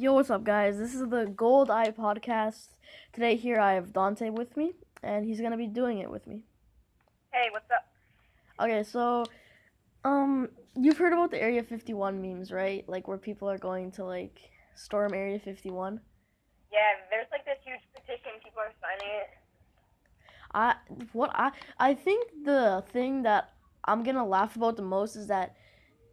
Yo, what's up, guys? This is the Gold Eye Podcast. Today, here I have Dante with me, and he's gonna be doing it with me. Hey, what's up? Okay, so, you've heard about the Area 51 memes, right? Like, where people are going to, like, storm Area 51. Yeah, there's like this huge petition. People are signing it. I, what I think the thing that I'm gonna laugh about the most is that,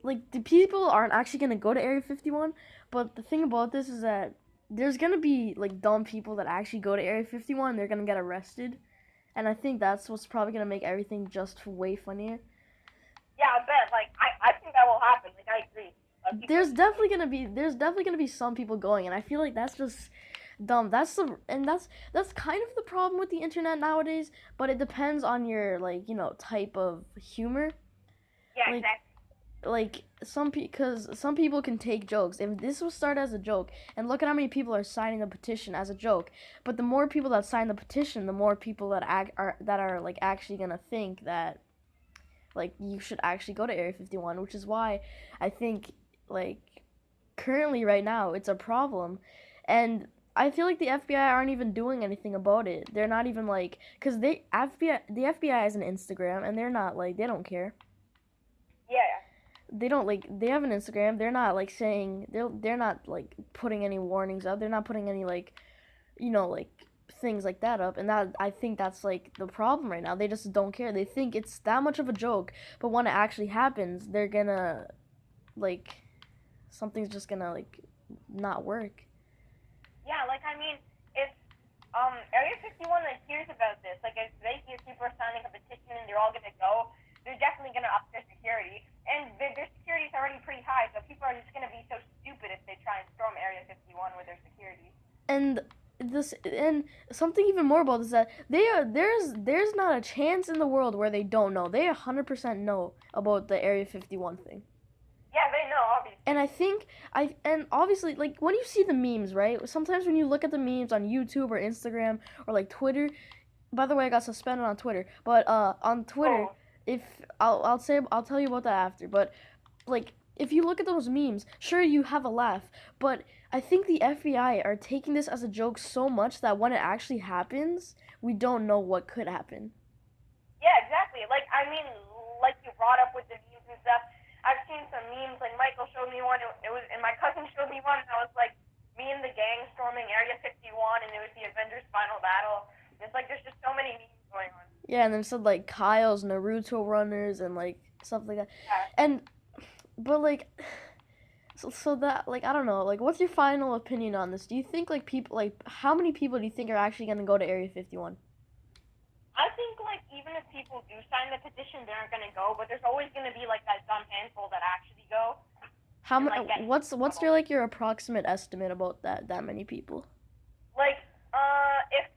like, the people aren't actually gonna go to Area 51, but the thing about this is that there's gonna be, like, dumb people that actually go to Area 51 and they're gonna get arrested. And I think that's what's probably gonna make everything just way funnier. Yeah, I bet. I think that will happen. Like, I agree. There's definitely gonna be some people going, and I feel like that's just dumb. That's kind of the problem with the internet nowadays. But it depends on your, like, type of humor. Yeah, Like exactly. because some people can take jokes. If this will start as a joke, and look at how many people are signing the petition as a joke. But the more people that sign the petition, the more people that are like actually gonna think that, like, you should actually go to Area 51, which is why I think, like, currently right now it's a problem. And I feel like the FBI aren't even doing anything about it. They're not even, like, cuz the FBI has an Instagram, and they're not, like, they don't care. Yeah. They don't, like, they have an Instagram. They're not, like, saying, they're not, like, putting any warnings up. They're not putting any, like, like, things like that up. And that, I think that's, like, the problem right now. They just don't care. They think it's that much of a joke, but when it actually happens, they're gonna, like, something's just gonna, like, not work. Yeah, like, I mean, if Area 51 like hears about this, like if they hear people are signing a petition and they're all gonna go, they're definitely gonna up their security, and their security's already pretty high, so people are just gonna be so stupid if they try and storm Area 51 with their security. And something even more about this is that there's not a chance in the world where they don't know. They 100% know about the Area 51 thing. Yeah, they know, obviously. And I think and obviously, like, when you see the memes, right? Sometimes when you look at the memes on YouTube or Instagram or, like, Twitter. By the way, I got suspended on Twitter. But on Twitter, Oh, if I'll tell you about that after. But, like, if you look at those memes, sure, you have a laugh, but I think the FBI are taking this as a joke so much that when it actually happens, we don't know what could happen. yeah, exactly. Like, I mean, like you brought up with the memes and stuff. I've seen some memes. Like Michael showed me one. It was, and my cousin showed me one. And I was like, me and the gang storming Area 51, and it was the Avengers final battle. It's like there's just so many memes going on. Yeah, and then said, like, Kyle's Naruto runners and, like, stuff like that. Yeah. And but, like, so that, like, I don't know, like, what's your final opinion on this? Do you think, like, people, like, how many people do you think are actually gonna go to Area 51? I think like even if people do sign the petition, they aren't gonna go. But there's always gonna be like that dumb handful that actually go How and many? like get in What's trouble. your, like, your approximate estimate about that many people? Like if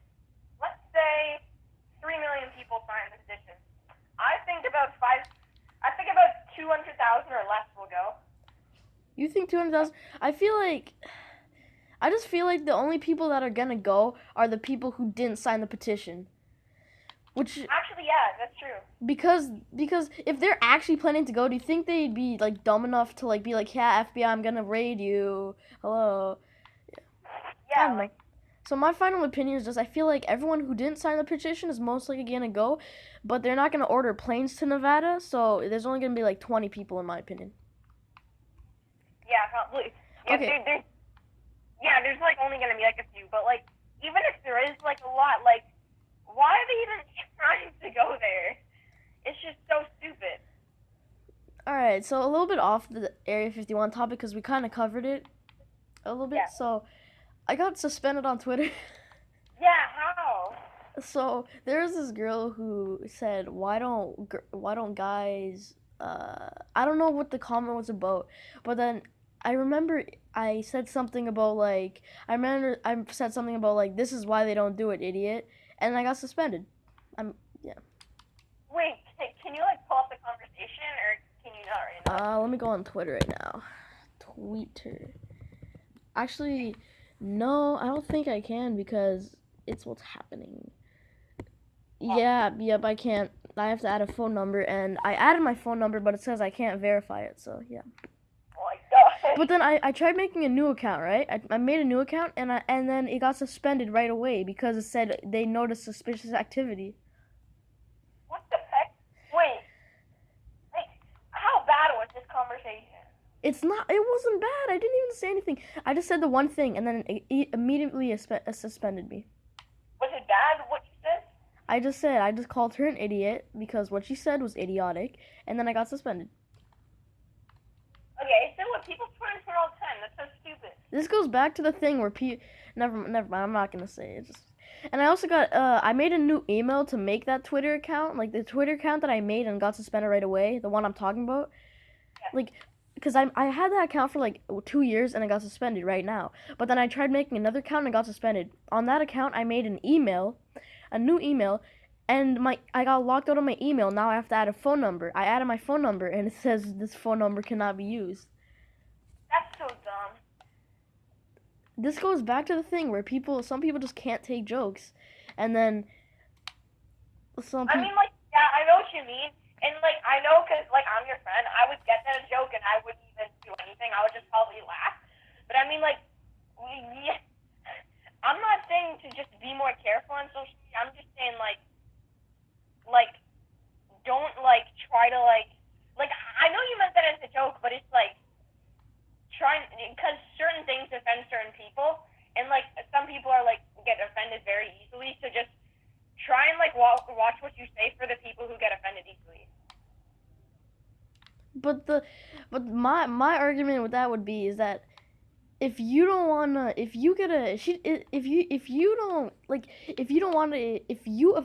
let's say 3 million people sign the petition, I think about five. I think about 200,000 or less will go. You think 200,000? I just feel like the only people that are gonna go are the people who didn't sign the petition. Which, Actually, yeah, that's true. because if they're actually planning to go, do you think they'd be, like, dumb enough to, like, be like, yeah, FBI, I'm gonna raid you. Hello. I Yeah, don't know. like So my final opinion is just, I feel like everyone who didn't sign the petition is most likely gonna go, but they're not gonna order planes to Nevada, so there's only gonna be like 20 people in my opinion. yeah, probably. Yeah, Okay, there's like only gonna be like a few, but like even if there is like a lot, like why are they even trying to go there? It's just so stupid. all right. So a little bit off the Area 51 topic because we kind of covered it a little bit. Yeah. So I got suspended on Twitter. Yeah, how? So there was this girl who said, why don't guys? I don't know what the comment was about, but then I remember I said something about, like, I said something about, like, this is why they don't do it, idiot, and I got suspended. I'm Yeah. Wait, can you like pull up the conversation or can you not right now? Let me go on Twitter right now. Twitter. Actually, no, I don't think I can because it's what's happening. Oh, Yeah, yep, I can't. I have to add a phone number, and I added my phone number, but it says I can't verify it. So yeah. oh my god. But then I tried making a new account, right? I made a new account and then it got suspended right away because it said they noticed suspicious activity. What the heck? Wait, how bad was this conversation? It wasn't bad. I didn't even say anything. I just said the one thing and then it immediately suspended me. Was it bad what you said? I just called her an idiot because what she said was idiotic and then I got suspended. Okay, so what people try and all the time. That's so stupid. This goes back to the thing where never mind. I'm not gonna say it. And I also got I made a new email to make that Twitter account, like the Twitter account that I made and got suspended right away, the one I'm talking about. Yeah. Like, because I had that account for like 2 years and it got suspended right now. But then I tried making another account and it got suspended. On that account, I made a new email, and I got locked out of my email. Now I have to add a phone number. I added my phone number and it says this phone number cannot be used. That's so dumb. This goes back to the thing where some people just can't take jokes, and then some people. I mean, like, yeah, I know what you mean, and like, I know because like I'm your friend, I would get that joke and I wouldn't even do anything. I would just probably laugh. But I mean, like, I'm not saying to just be more careful on social media. I'm just saying like, don't like try to like I know you meant that as a joke, but it's like. Because certain things offend certain people, and like some people are like get offended very easily. So just try and like watch what you say for the people who get offended easily. But my argument with that would be is that if you don't wanna, if you get a if you don't like if you don't want to if you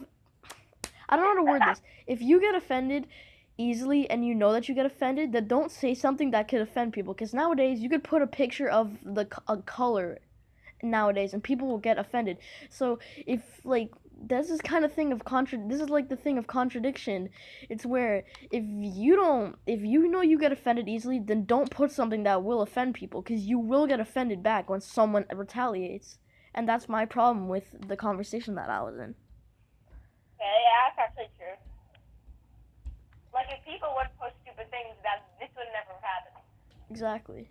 I don't know how to word this. If you get offended easily and you know that you get offended, then don't say something that could offend people, because nowadays you could put a picture of a color nowadays and people will get offended. So if like this is kind of thing of this is like the thing of contradiction. It's where if you know you get offended easily, then don't put something that will offend people, because you will get offended back when someone retaliates. And that's my problem with the conversation that I was in. Yeah, that's actually true. Like, if people would post stupid things, that this would never happen. Exactly.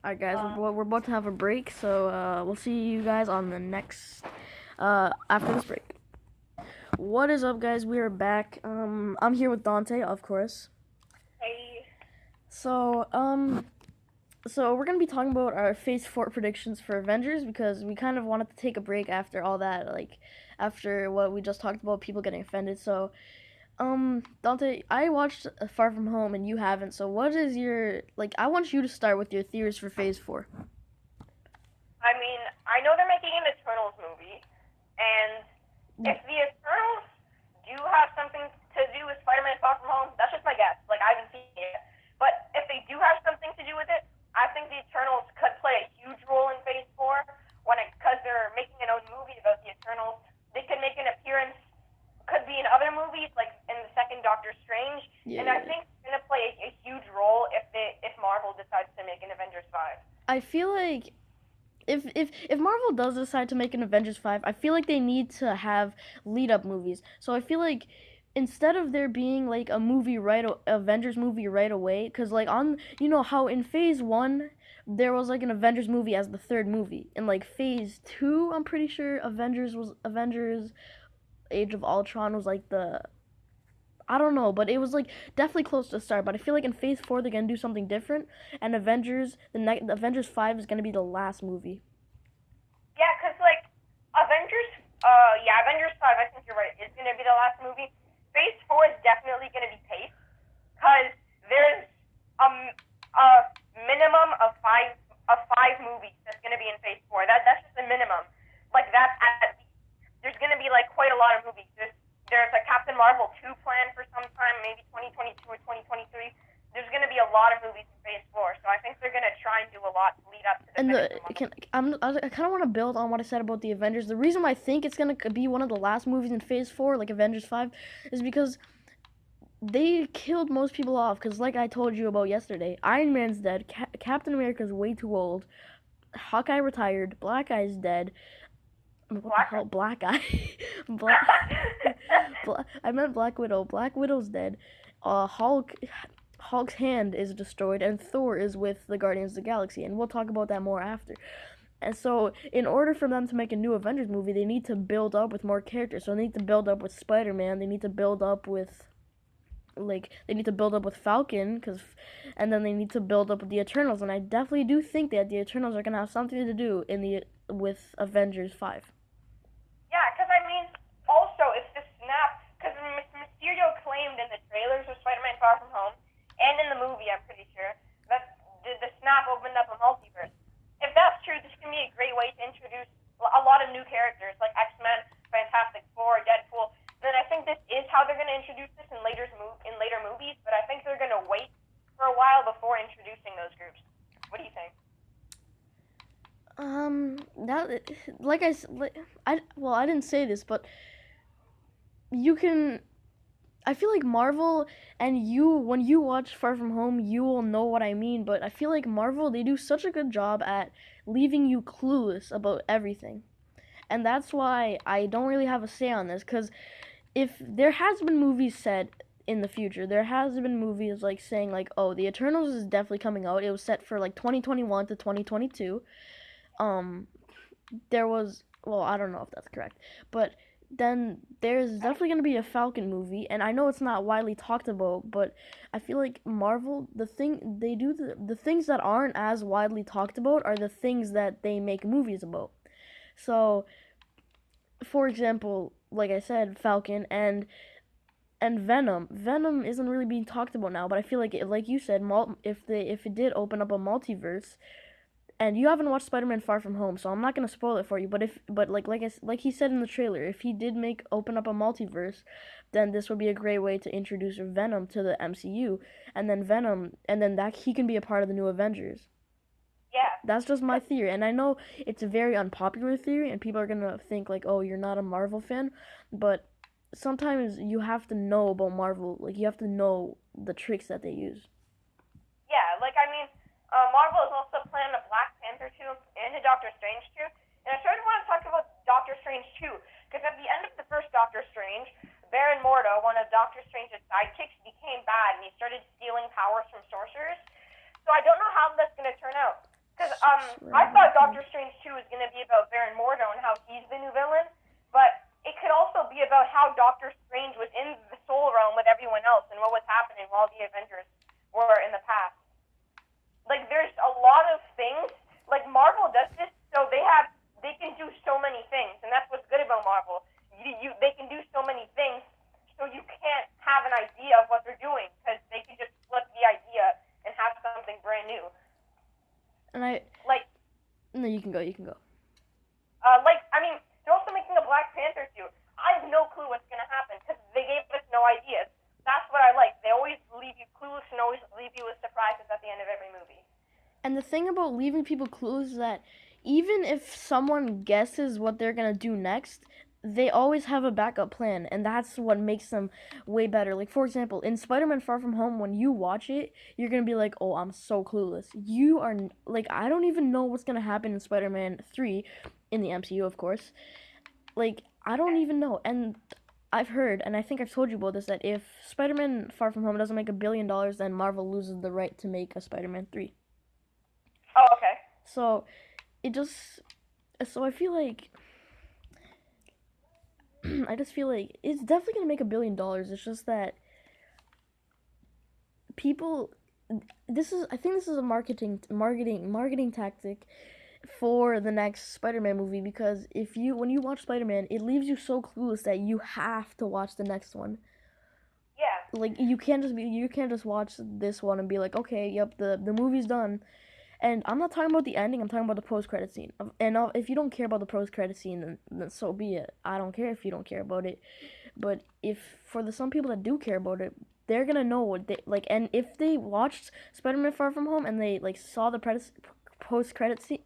Alright, guys, we're about to have a break, so we'll see you guys on the next, after this break. What is up, guys? We are back. I'm here with Dante, of course. Hey. So we're gonna be talking about our Phase 4 predictions for Avengers, because we kind of wanted to take a break after all that, like, after what we just talked about, people getting offended. So, Dante, I watched Far From Home and you haven't, so what is your, like, I want you to start with your theories for Phase 4. I mean, I know they're making an Eternals movie, and if the Eternals do have something to do with Spider-Man Far From Home, that's just my guess. Like, I haven't seen it yet. But if they do have something to do with it, I think the Eternals could play a huge role in Phase 4, because they're making an own movie about the Eternals. They could make an appearance, could be in other movies, like in the second Doctor Strange, and I think it's gonna play a huge role if Marvel decides to make an Avengers 5. I feel like if Marvel does decide to make an Avengers 5, I feel like they need to have lead up movies. So I feel like instead of there being like a Avengers movie right away, because like you know how in Phase 1 there was like an Avengers movie as the third movie. In like Phase 2, I'm pretty sure Avengers Age of Ultron was like I don't know, but it was like definitely close to the start. But I feel like in Phase 4 they're gonna do something different, and Avengers 5 is gonna be the last movie. Yeah, cause like Avengers 5. I think you're right. Is gonna be the last movie. Phase 4 is definitely gonna be paced, cause there's a minimum of five movies that's gonna be in Phase 4. That's just the minimum. Like that's there's gonna be like quite a lot of movies. There's a Captain Marvel 2 planned for some time, maybe 2022 or 2023. There's going to be a lot of movies in Phase 4, so I think they're going to try and do a lot to lead up to the I kind of want to build on what I said about the Avengers. The reason why I think it's going to be one of the last movies in Phase 4, like Avengers 5, is because they killed most people off. Because like I told you about yesterday, Iron Man's dead, Captain America's way too old, Hawkeye retired, Black Eye's dead. What the hell? Black Eye. I meant Black Widow. Black Widow's dead. Hulk's hand is destroyed and Thor is with the Guardians of the Galaxy, and we'll talk about that more after. And so, in order for them to make a new Avengers movie, they need to build up with more characters. So they need to build up with Spider-Man. They need to build up with Falcon, and then they need to build up with the Eternals. And I definitely do think that the Eternals are gonna have something to do with Avengers 5. Yeah, because I mean, also if the snap, because Mysterio claimed in the trailers of Spider-Man: Far From Home and in the movie, I'm pretty sure that the snap opened up a multiverse. If that's true, this can be a great way to introduce a lot of new characters like X-Men, Fantastic Four, Deadpool. Then I think this is how they're going to introduce this in later movies, but I think they're going to wait for a while before introducing those groups. What do you think? That I didn't say this, but you can. I feel like Marvel and when you watch Far From Home, you will know what I mean, but I feel like Marvel, they do such a good job at leaving you clueless about everything. And that's why I don't really have a say on this, because if there has been movies said in the future, there has been movies like saying like, oh, the Eternals is definitely coming out. It was set for like 2021 to 2022. There was, well, I don't know if that's correct, but then there's definitely going to be a Falcon movie, and I know it's not widely talked about, but I feel like Marvel, the things that aren't as widely talked about are the things that they make movies about. So, for example, like I said, Falcon and Venom. Venom isn't really being talked about now, but I feel like you said, if it did open up a multiverse, and you haven't watched Spider-Man: Far From Home, so I'm not gonna spoil it for you. But like he said in the trailer, if he did open up a multiverse, then this would be a great way to introduce Venom to the MCU, and then that he can be a part of the new Avengers. Yeah. That's just my theory, and I know it's a very unpopular theory, and people are gonna think like, oh, you're not a Marvel fan, but sometimes you have to know about Marvel. Like, you have to know the tricks that they use. Yeah, like I mean, Marvel is also planning a Black Panther 2 and a Doctor Strange 2. And I sort of want to talk about Doctor Strange 2, because at the end of the first Doctor Strange, Baron Mordo, one of Doctor Strange's sidekicks, became bad and he started stealing powers from sorcerers. So I don't know how that's going to turn out. Because I thought Doctor Strange 2 was going to be about Baron Mordo and how he's the new villain, but it could also be about how Doctor Strange was in the Soul Realm with everyone else and what was happening while the Avengers were in the past. Like, there's a lot of things. Like, Marvel does this, so they can do so many things, and that's what's good about Marvel. They can do so many things, so you can't have an idea of what they're doing, because they can just flip the idea and have something brand new. And no, you can go. I mean, they're also making a Black Panther 2. I have no clue what's gonna happen, because they gave us no ideas. That's what I like. They always leave you clueless and always leave you with surprises at the end of every movie. And the thing about leaving people clueless is that even if someone guesses what they're gonna do next, they always have a backup plan, and that's what makes them way better. Like, for example, in Spider-Man: Far From Home, when you watch it, you're gonna be like, "Oh, I'm so clueless." You are like, I don't even know what's gonna happen in Spider-Man 3, in the MCU, of course. Like, I don't even know, and I've heard, and I think I've told you about this, that if Spider-Man: Far From Home doesn't make $1 billion, then Marvel loses the right to make a Spider-Man 3. Oh, okay. So I feel like I just feel like it's definitely gonna make $1 billion. It's just that people. I think this is a marketing tactic for the next Spider-Man movie, because when you watch Spider-Man, it leaves you so clueless that you have to watch the next one. Yeah. Like, you can't just watch this one and be like, okay, yep, the movie's done. And I'm not talking about the ending, I'm talking about the post-credit scene. And if you don't care about the post-credit scene, then so be it. I don't care if you don't care about it. But for some people that do care about it, they're gonna know what they like. And if they watched Spider-Man: Far From Home and they like saw the post-credit scene,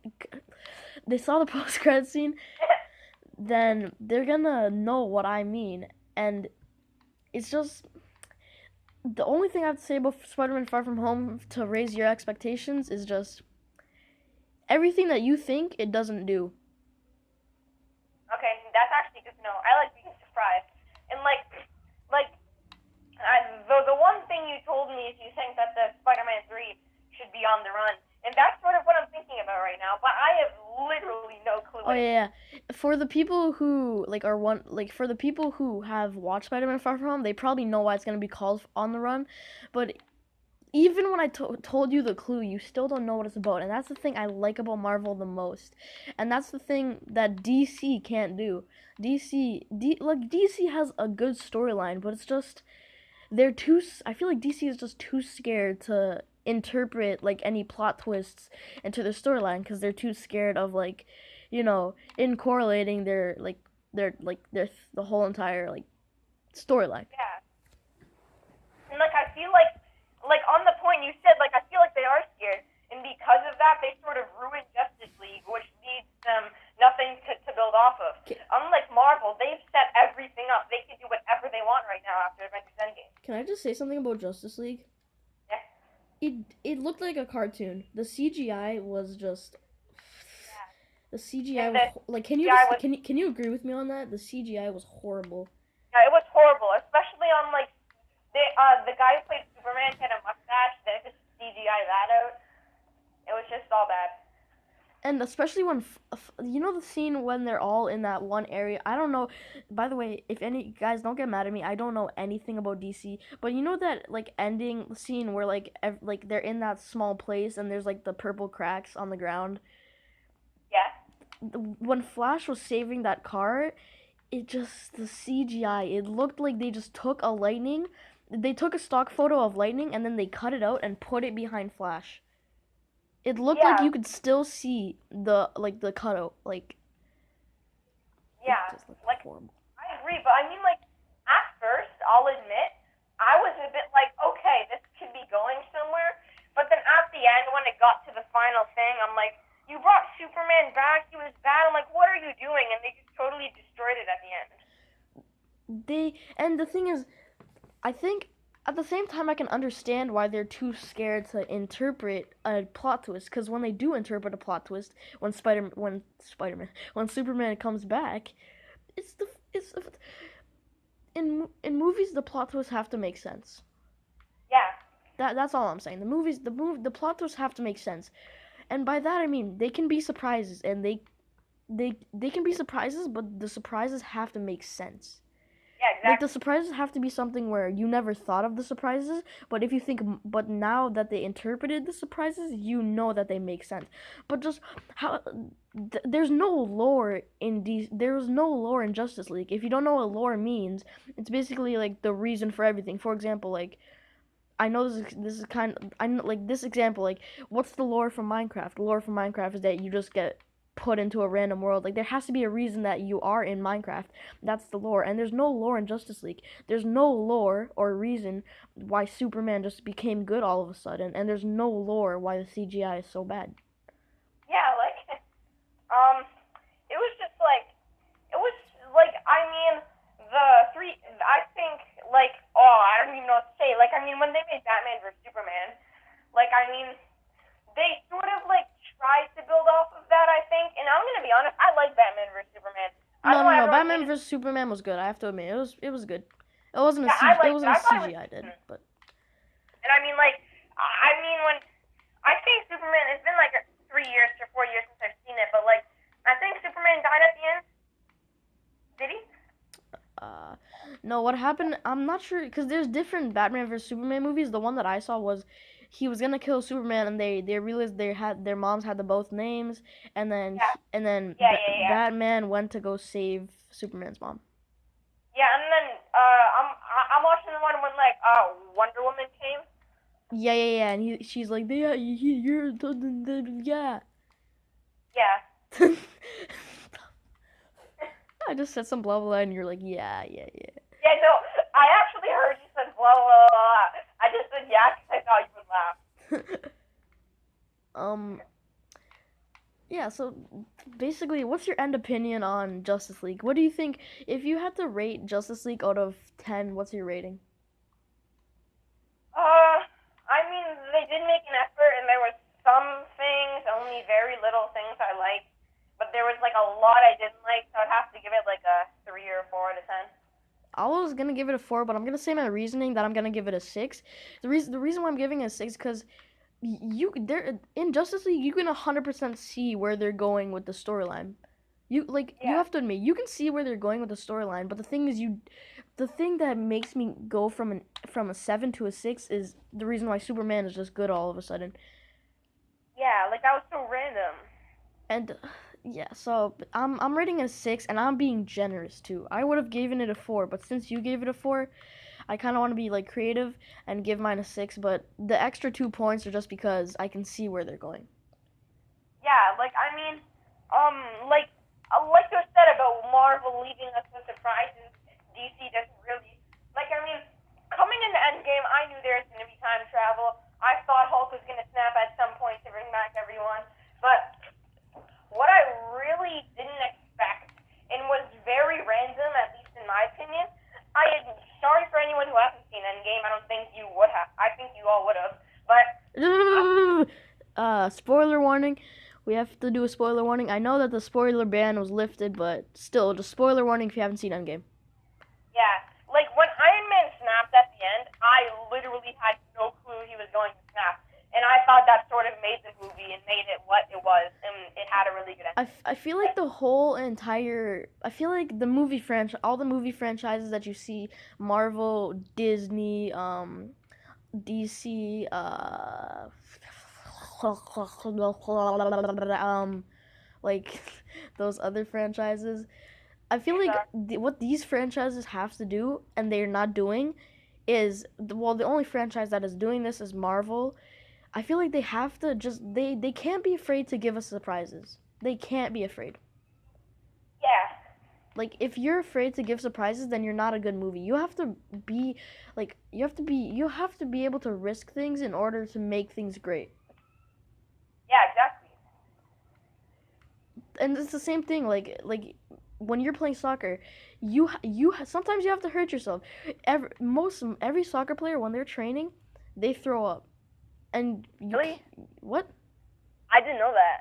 then they're gonna know what I mean. And it's just, the only thing I have to say about Spider-Man: Far From Home to raise your expectations is just everything that you think it doesn't do. Okay, that's actually good to know. I like being surprised. And the one thing thing you told me is you think that the Spider-Man 3 should be on the run. And that's sort of what I'm thinking about right now, but I have literally no clue. Oh yeah. For the people who for the people who have watched Spider-Man Far From Home, they probably know why it's gonna be called On the Run. But even when I told you the clue, you still don't know what it's about, and that's the thing I like about Marvel the most, and that's the thing that DC can't do. DC has a good storyline, but it's just they're too. I feel like DC is just too scared to interpret like any plot twists into their storyline because they're too scared of like, in correlating their the whole entire like storyline. Yeah. And like I feel like on the point you said, like I feel like they are scared, and because of that, they sort of ruined Justice League, which leaves them nothing to build off of. Unlike Marvel, they've set everything up. They can do whatever they want right now after Avengers Endgame. Can I just say something about Justice League? Yeah. It looked like a cartoon. The CGI was just. Yeah. The CGI And was like. Can you agree with me on that? The CGI was horrible. Yeah, it was horrible, especially on like the guy who played Superman had a mustache. They just CGI that out. It was just all bad. And especially when, the scene when they're all in that one area. I don't know. By the way, if any guys don't get mad at me, I don't know anything about DC. But you know that like ending scene where like they're in that small place and there's like the purple cracks on the ground. Yeah. When Flash was saving that car, the CGI. It looked like they just took They took a stock photo of lightning and then they cut it out and put it behind Flash. It looked like you could still see the cutout, like. Yeah, It just looked like horrible. I agree, but I mean, like at first, I'll admit, I was a bit like, okay, this could be going somewhere. But then at the end, when it got to the final thing, I'm like, you brought Superman back. He was bad. I'm like, what are you doing? And they just totally destroyed it at the end. And the thing is, I think. At the same time, I can understand why they're too scared to interpret a plot twist. Because when they do interpret a plot twist, when Superman comes back, in movies the plot twists have to make sense. Yeah. That's all I'm saying. The plot twists have to make sense, and by that I mean they can be surprises, and they can be surprises, but the surprises have to make sense. Yeah, exactly. Like the surprises have to be something where you never thought of the surprises, but now that they interpreted the surprises, you know that they make sense. But just there's no lore there's no lore in Justice League. If you don't know what lore means, it's basically like the reason for everything. For example, like I know this is I know, like this example, like what's the lore from Minecraft? The lore from Minecraft is that you just get put into a random world. Like there has to be a reason that you are in Minecraft. That's the lore. And there's no lore in Justice League. There's no lore or reason why Superman just became good all of a sudden, and there's no lore why the CGI is so bad. Yeah, like it was like I mean I think like I don't even know what to say. Like I mean when they made Batman vs Superman, like I mean they sort of like tried to build off of that, I think. And I'm gonna be honest, I like Batman vs Superman. No. Batman vs Superman was good. I have to admit, it was good. It wasn't a CGI did, but. And I mean, like, when I think Superman, it's been like 3 years or 4 years since I've seen it, but like, I think Superman died at the end. Did he? No. What happened? I'm not sure because there's different Batman vs Superman movies. The one that I saw was. He was gonna kill Superman, and they realized their moms had the both names, and then Batman went to go save Superman's mom. Yeah, and then I'm watching the one when like Wonder Woman came. Yeah, and she's like, you're yeah. Yeah. I just said some blah blah, and you're like, yeah. Yeah, no, I actually heard you said blah blah blah. I just said yeah because I thought you would laugh. Yeah, so basically, what's your end opinion on Justice League? What do you think, if you had to rate Justice League out of 10, what's your rating? I mean, they did make an effort, and there was some things, only very little things I liked, but there was like a lot I didn't like, so I'd have to give it like a 3 or 4 out of 10. I was gonna give it a 4, but I'm gonna say my reasoning that I'm gonna give it a 6. The reason why I'm giving it a 6 because you there in Justice League you can 100% see where they're going with the storyline. You Yeah. have to admit you can see where they're going with the storyline, but the thing is the thing that makes me go from a 7 to a 6 is the reason why Superman is just good all of a sudden. Yeah, like that was so random. And yeah, so I'm rating it a 6 and I'm being generous too. I would have given it a 4, but since you gave it a 4, I kind of want to be like creative and give mine a 6, but the extra 2 points are just because I can see where they're going. Yeah, like I mean, like you said about Marvel leaving us with surprises, DC doesn't really. Like I mean, coming into Endgame, I knew there was gonna be time travel. I thought Hulk was gonna snap at some point to bring back everyone, but what I really didn't expect and was very random, at least in my opinion. Sorry for anyone who hasn't seen Endgame. I don't think you would have. I think you all would have, but Spoiler warning. We have to do a spoiler warning. I know that the spoiler ban was lifted, but still, just spoiler warning if you haven't seen Endgame. yeah, like when Iron Man snapped at the end, I literally had no clue he was going to snap, and I thought that sort of made the movie and made it what it was, and it had a really good ending. I feel like the whole entire I feel like the movie franchise, all the movie franchises that you see, Marvel, Disney, DC, like those other franchises. I feel like Pixar. what these franchises have to do, and they're not doing, is well, the only franchise that is doing this is Marvel. I feel like they have to just they can't be afraid to give us surprises. They can't be afraid. Yeah, Like if you're afraid to give surprises, then you're not a good movie. You have to be you have to be able to risk things in order to make things great. yeah, exactly. And it's the same thing like when you're playing soccer, sometimes you have to hurt yourself. Every soccer player when they're training, they throw up. And Really? what? I didn't know that.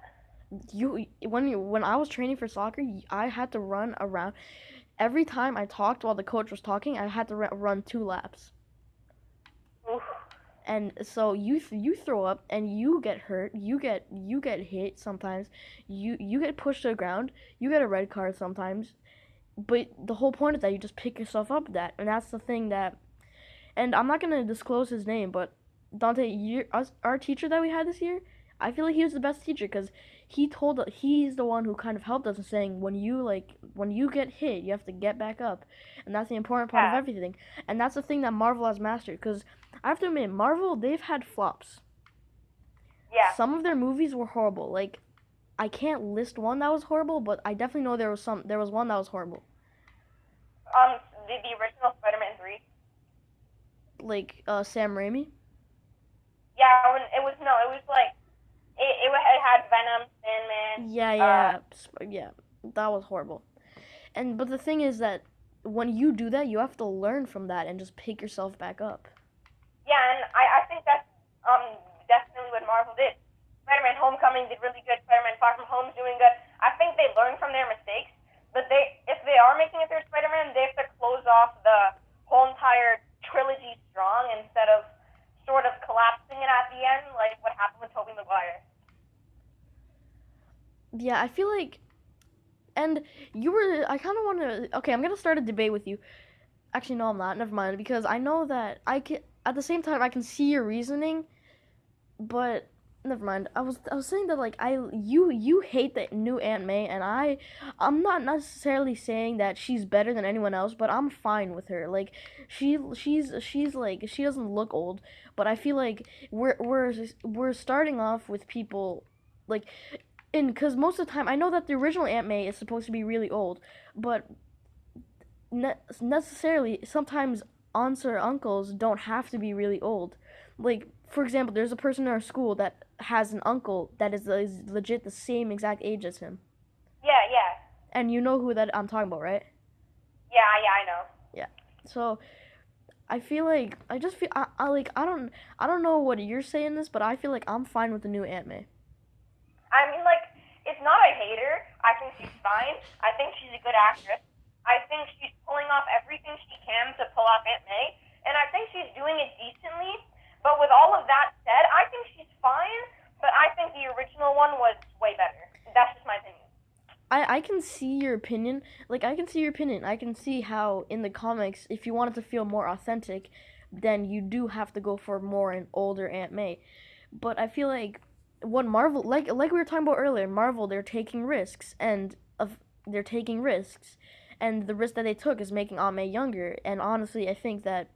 When I was training for soccer, I had to run around. Every time I talked while the coach was talking, I had to run 2 laps. Oof. And so you throw up and you get hurt. You get hit sometimes. You get pushed to the ground. You get a red card sometimes. But the whole point is that you just pick yourself up and that's the thing that. And I'm not gonna disclose his name, but Dante, our teacher that we had this year, I feel like he was the best teacher because he's the one who kind of helped us in saying when you get hit, you have to get back up, and that's the important part of Yeah, everything. And that's the thing that Marvel has mastered. Because I have to admit, Marvel they've had flops. yeah. Some of their movies were horrible. Like I can't list one that was horrible, but I definitely know there was one that was horrible. The original Spider-Man 3. Like Sam Raimi. Yeah, when it was no, it was like it had Venom, Sandman. Yeah, yeah, yeah. That was horrible. But the thing is that when you do that, you have to learn from that and just pick yourself back up. Yeah, and I think that's definitely what Marvel did. Spider-Man Homecoming did really good. Spider-Man Far From Home's doing good. I think they learned from their mistakes, but if they are making a third Spider-Man, they have to close off the whole entire trilogy strong instead of sort of collapsing it at the end, like what happened with Tobey Maguire. Yeah, I feel like, and I kind of want to. Okay, I'm gonna start a debate with you. Actually, no, I'm not. Never mind, because I know that I can. At the same time, I can see your reasoning, but never mind. I was saying that like you hate the new Aunt May, and I'm not necessarily saying that she's better than anyone else, but I'm fine with her. Like she's like she doesn't look old, but I feel like we're starting off with people like in because most of the time I know that the original Aunt May is supposed to be really old, but necessarily sometimes aunts or uncles don't have to be really old. Like for example, there's a person in our school that has an uncle that is legit the same exact age as him, Yeah, yeah, and you know who that I'm talking about, right? yeah, I know. Yeah. So I feel like I just feel I like I don't know what you're saying this, but I feel like I'm fine with the new Aunt May. I mean, like, it's not I hate her. I think she's fine. I think she's a good actress. I think she's pulling off everything she can to pull off Aunt May, and I think she's doing it decently. But with all of that said, I think she's fine, but I think the original one was way better. That's just my opinion. I can see your opinion. Like, I can see your opinion. I can see how in the comics, if you want it to feel more authentic, then you do have to go for more an older Aunt May. But I feel like what Marvel, like we were talking about earlier, Marvel, they're taking risks, they're taking risks, and the risk that they took is making Aunt May younger. And honestly, I think that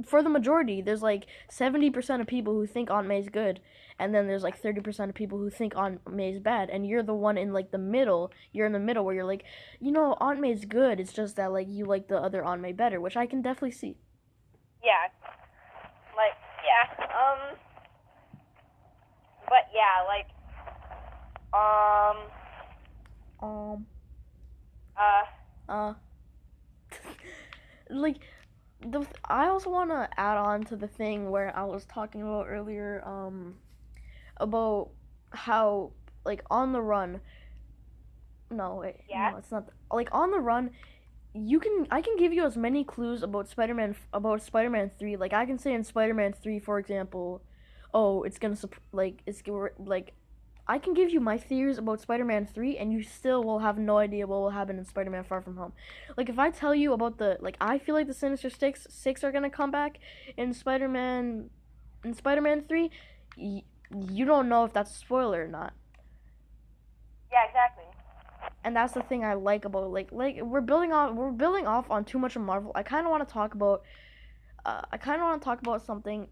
for the majority, there's like 70% of people who think Aunt May's good, and then there's like 30% of people who think Aunt May's bad, and you're the one in like the middle. You're in the middle where you're like, Aunt May's good. It's just that like you like the other Aunt May better, which I can definitely see. Yeah. Like, yeah. But yeah, like, Um. uh, Like I also want to add on to the thing where I was talking about earlier, about how like on the run. No, yeah. no, it's not. Like on the run, I can give you as many clues about Spider-Man 3. Like I can say in Spider-Man 3, for example, oh, it's gonna like I can give you my theories about Spider-Man 3, and you still will have no idea what will happen in Spider-Man Far From Home. Like, if I tell you about I feel like the Sinister Six are gonna come back in Spider-Man 3, you don't know if that's a spoiler or not. Yeah, exactly. And that's the thing I like about, we're building off on too much of Marvel. I kind of want to talk about, something,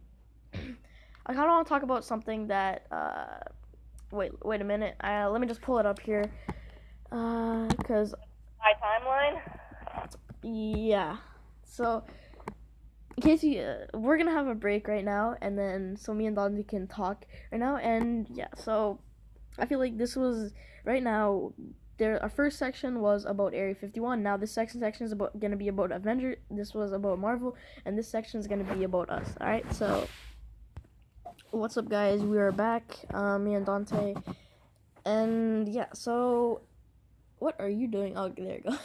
I kind of want to talk about something that, wait a minute. Let me just pull it up here. Cause My timeline. yeah. So in case we're gonna have a break right now, and then so me and Dante can talk right now, and yeah. So I feel like this was right now. Our first section was about Area 51. Now this section is gonna be about Avenger. This was about Marvel, and this section is gonna be about us. All right. So what's up, guys? We are back. Me and Dante. And yeah, so what are you doing? Oh, there you go.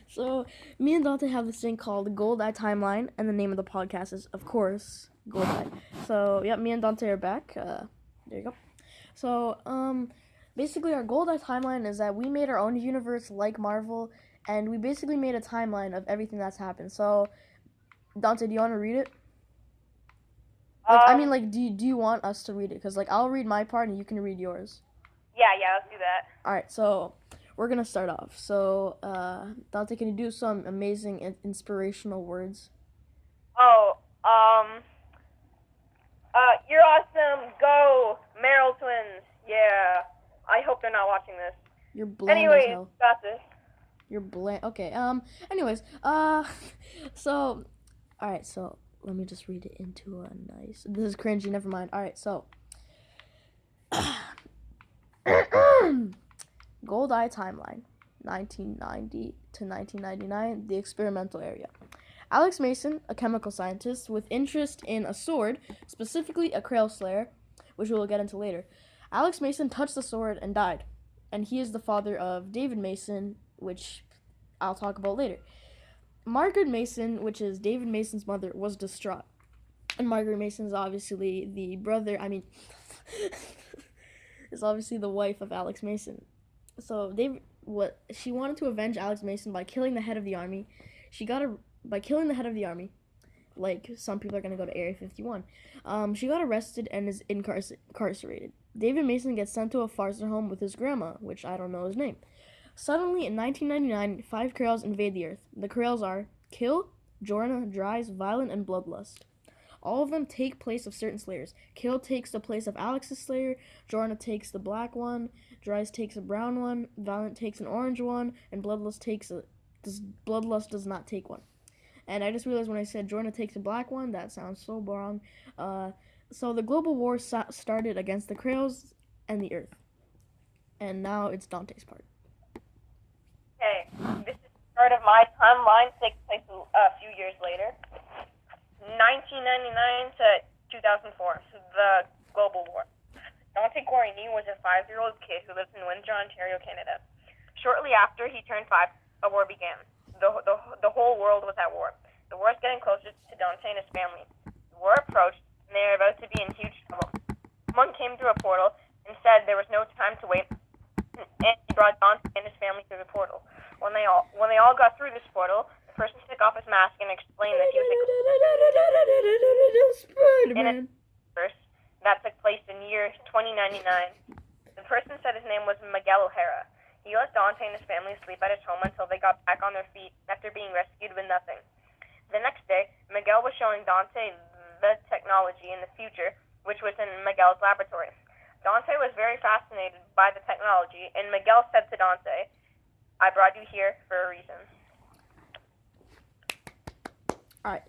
So me and Dante have this thing called Gold Eye Timeline, and the name of the podcast is, of course, Gold Eye. So yeah, me and Dante are back. There you go. So basically our Gold Eye Timeline is that we made our own universe like Marvel, and we basically made a timeline of everything that's happened. So Dante, do you want to read it? Do you want us to read it? Because, I'll read my part and you can read yours. Yeah, let's do that. Alright, so we're going to start off. So, Dante, can you do some amazing and inspirational words? Oh, you're awesome. Go, Merrill Twins. Yeah. I hope they're not watching this. You're bland anyways, as hell. Got this. You're bland. Okay, anyways, so, alright, so let me just read it into a nice. This is cringy. Never mind. All right, so Gold Eye Timeline, 1990 to 1999, the experimental area. Alex Mason, a chemical scientist with interest in a sword, specifically a Krail Slayer, which we will get into later. Alex Mason touched the sword and died, and he is the father of David Mason, which I'll talk about later. Margaret Mason, which is David Mason's mother, was distraught. And Margaret Mason is obviously is obviously the wife of Alex Mason. So she wanted to avenge Alex Mason by killing the head of the army. By killing the head of the army, like some people are going to go to Area 51. She got arrested and is incarcerated. David Mason gets sent to a foster home with his grandma, which I don't know his name. Suddenly, in 1999, 5 Krails invade the Earth. The Krails are Kill, Jorna, Dries, Violent, and Bloodlust. All of them take place of certain Slayers. Kill takes the place of Alex's Slayer, Jorna takes the black one, Dries takes a brown one, Violent takes an orange one, and Bloodlust does not take one. And I just realized when I said Jorna takes a black one, that sounds so wrong. So the global war started against the Krails and the Earth. And now it's Dante's part. Okay, this is the start of my timeline. Takes place a few years later. 1999 to 2004, so the global war. Dante Guarini was a 5-year-old kid who lives in Windsor, Ontario, Canada. Shortly after he turned 5, a war began. the whole world was at war. The war is getting closer to Dante and his family. The war approached, and they were about to be in huge trouble. Someone came through a portal and said there was no time to wait, and he brought Dante and his family through the portal. When they all got through this portal, the person took off his mask and explained that he was in a verse that took place in year 2099. The person said his name was Miguel O'Hara. He let Dante and his family sleep at his home until they got back on their feet after being rescued with nothing. The next day, Miguel was showing Dante the technology in the future, which was in Miguel's laboratory. Dante was very fascinated by the technology, and Miguel said to Dante, "I brought you here for a reason." Alright,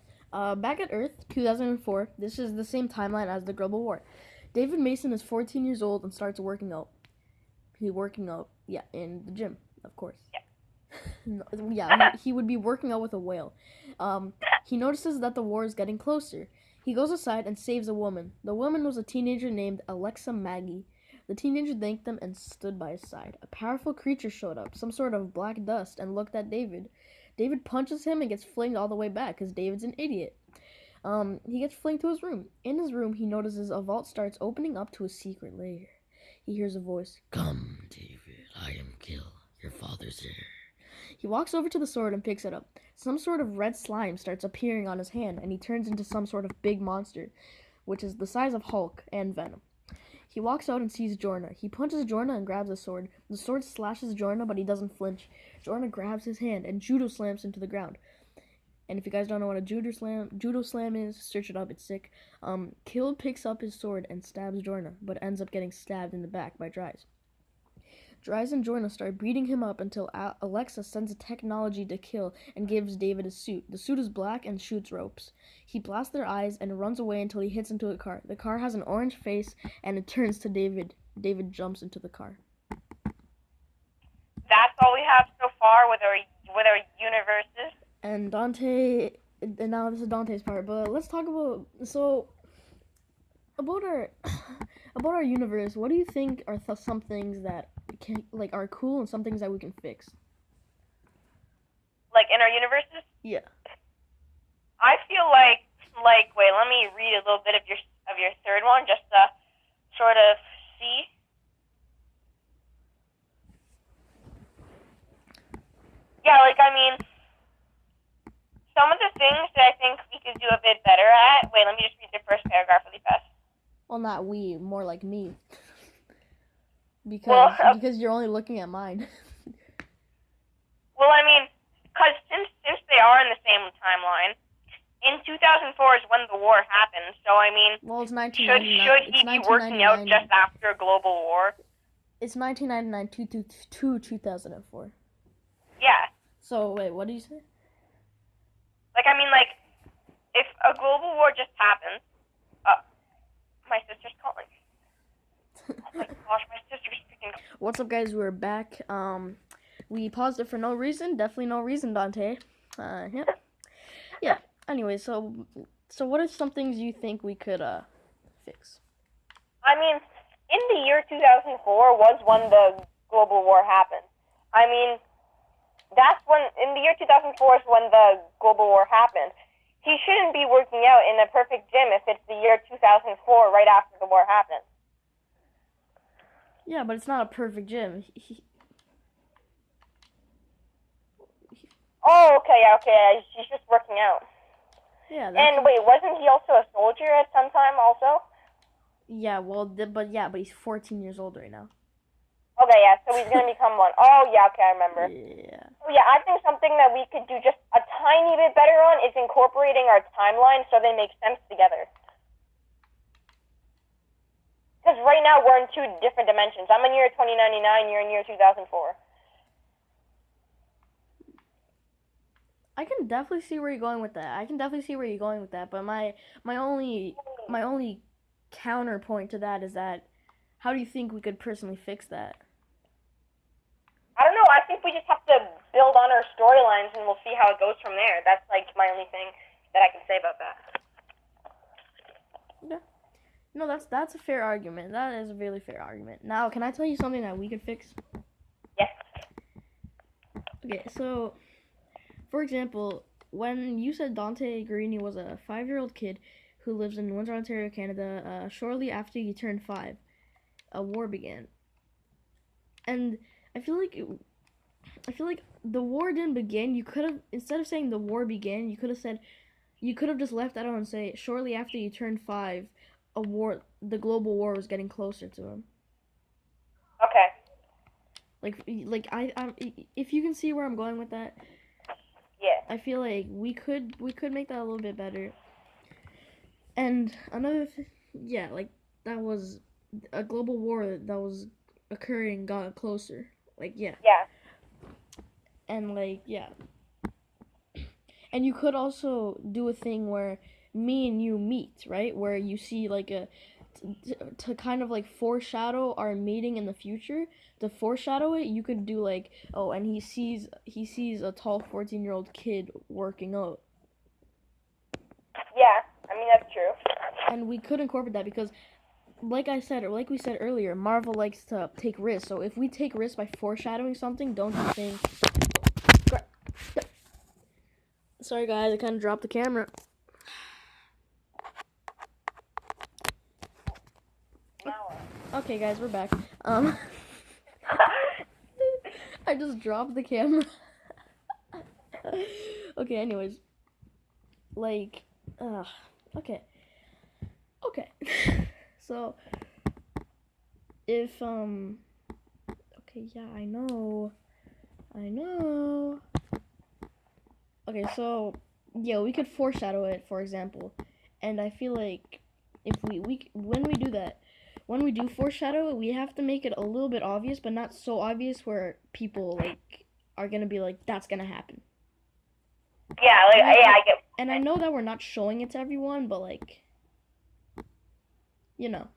back at Earth, 2004, this is the same timeline as the Global War. David Mason is 14 years old and starts working out. In the gym, of course. He would be working out with a whale. He notices that the war is getting closer. He goes aside and saves a woman. The woman was a teenager named Alexa Maggie. The teenager thanked them and stood by his side. A powerful creature showed up, some sort of black dust, and looked at David. David punches him and gets flinged all the way back because David's an idiot. He gets flinged to his room. In his room, he notices a vault starts opening up to a secret lair. He hears a voice. "Come, David, I am Gil, your father's heir." He walks over to the sword and picks it up. Some sort of red slime starts appearing on his hand, and he turns into some sort of big monster, which is the size of Hulk and Venom. He walks out and sees Jorna. He punches Jorna and grabs the sword. The sword slashes Jorna, but he doesn't flinch. Jorna grabs his hand and judo slams him to the ground. And if you guys don't know what a judo slam is, search it up, it's sick. Kill picks up his sword and stabs Jorna, but ends up getting stabbed in the back by Dries. Dries and Jorna start beating him up until Alexa sends a technology to Kill and gives David a suit. The suit is black and shoots ropes. He blasts their eyes and runs away until he hits into a car. The car has an orange face and it turns to David. David jumps into the car. That's all we have so far with our universes. And Dante, and now this is Dante's part, but let's talk about our universe. What do you think are some things that are cool and some things that we can fix? Like in our universes? Yeah. I feel like wait, let me read a little bit of your third one just to sort of see. Yeah, some of the things that I think we could do a bit better at. Wait, let me just read the first paragraph really fast. Well, not we, more like me. Because you're only looking at mine. Well, because since they are in the same timeline, in 2004 is when the war happened. So well, it's 1999. Should he be working out just after a global war? It's 1999 to 2004. Yeah. So wait, what do you say? If a global war just happens, my sister's calling. Oh my gosh, my sister's freaking. What's up, guys? We're back. We paused it for no reason. Definitely no reason, Dante. Yeah. Anyway, so what are some things you think we could fix? In the year 2004 was when the global war happened. That's when, in the year 2004 is when the global war happened. He shouldn't be working out in a perfect gym if it's the year 2004, right after the war happened. Yeah, but it's not a perfect gym. Oh, okay. He's just working out. Yeah. And wait, wasn't he also a soldier at some time also? Yeah, but he's 14 years old right now. Okay, yeah, so he's going to become one. Oh, yeah, okay, I remember. Yeah. So, yeah, I think something that we could do just a tiny bit better on is incorporating our timelines so they make sense together. Because right now we're in two different dimensions. I'm in year 2099, you're in year 2004. I can definitely see where you're going with that. But my only counterpoint to that is that, how do you think we could personally fix that? I don't know. I think we just have to build on our storylines and we'll see how it goes from there. That's my only thing that I can say about that. Yeah. No, that's a fair argument. That is a really fair argument. Now, can I tell you something that we could fix? Yes. Okay, so for example, when you said Dante Guarini was a 5-year-old kid who lives in Windsor, Ontario, Canada, shortly after he turned 5, a war began. And I feel like the war didn't begin. You could have, instead of saying the war began, you could have just left that out and say shortly after you turned 5, the global war was getting closer to him. Okay. Like I if you can see where I'm going with that. Yeah. I feel like we could make that a little bit better. And another yeah, like that was a global war that was occurring got closer. Like yeah. Yeah. And like yeah. And you could also do a thing where me and you meet, right? Where you see like to kind of like foreshadow our meeting in the future. To foreshadow it, you could do like, oh, and he sees a tall 14-year-old kid working out. Yeah. I mean, that's true. And we could incorporate that because like we said earlier, Marvel likes to take risks. So if we take risks by foreshadowing something, don't you think? Sorry guys, I kind of dropped the camera. Okay guys, we're back. I just dropped the camera. Okay, anyways. Like, okay. Okay. So, if, okay, yeah, I know. Okay, so, yeah, we could foreshadow it, for example. And I feel like if when we do that, when we do foreshadow it, we have to make it a little bit obvious, but not so obvious where people, like, are gonna be like, that's gonna happen. Yeah, like, yeah, I get. And I know that we're not showing it to everyone, but, like, you know.